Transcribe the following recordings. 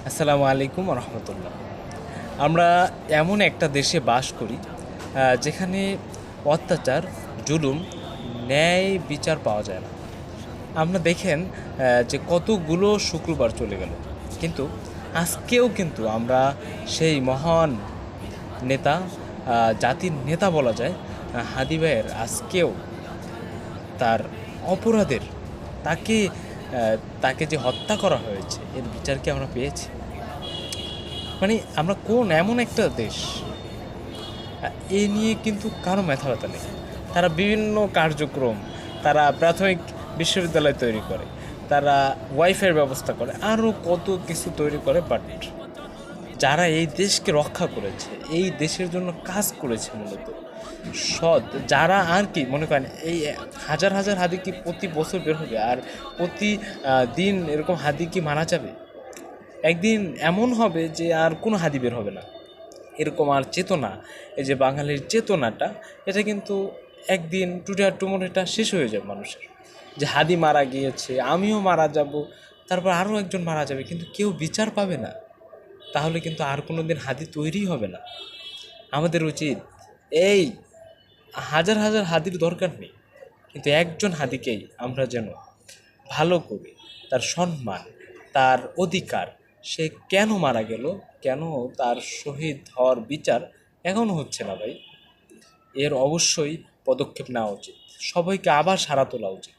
আসসালামু আলাইকুম রহমতুল্লাহ। আমরা এমন একটা দেশে বাস করি যেখানে অত্যাচার, জুলুম, ন্যায় বিচার পাওয়া যায় না। আমরা দেখেন যে কতগুলো শুক্রবার চলে গেল, কিন্তু আজকেও কিন্তু আমরা সেই মহান নেতা, জাতির নেতা বলা যায়, হাদি ভাইয়ের আজকেও তার অপরাধের তাকে তাকে যে হত্যা করা হয়েছে এর বিচার কি আমরা পেয়েছি? মানে আমরা কোন এমন একটা দেশ, এ নিয়ে কিন্তু কারো মাথা ব্যথা নেই। তারা বিভিন্ন কার্যক্রম, তারা প্রাথমিক বিশ্ববিদ্যালয় তৈরি করে, তারা ওয়াইফাইয়ের ব্যবস্থা করে, আরও কত কিছু তৈরি করে। বাট যারা এই দেশকে রক্ষা করেছে, এই দেশের জন্য কাজ করেছে মূলত সৎ যারা, আর কি মনে করেন এই হাজার হাজার হাদি কি প্রতি বছর বের হবে? আর প্রতি দিন এরকম হাদি কি মারা যাবে? একদিন এমন হবে যে আর কোনো হাদি বের হবে না, এরকম আর চেতনা, এই যে বাঙালির চেতনাটা, এটা কিন্তু একদিন টুমোর এটা শেষ হয়ে যাবে মানুষের। যে হাদি মারা গিয়েছে, আমিও মারা যাব, তারপর আরও একজন মারা যাবে, কিন্তু কেউ বিচার পাবে না। তাহলে কিন্তু আর কোনো দিন হাদি তৈরি হবে না। আমাদের উচিত এই হাজার হাজার হাদির দরকার নেই, কিন্তু একজন হাদিকেই আমরা যেন ভালো করে তার সম্মান, তার অধিকার, সে কেন মারা গেল, কেন তার শহীদ হওয়ার বিচার এখনও হচ্ছে না ভাই, এর অবশ্যই পদক্ষেপ নেওয়া উচিত। সবাইকে আবার সাড়া তোলা উচিত,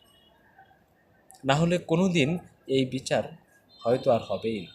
না হলে কোনো দিন এই বিচার হয়তো আর হবেই না।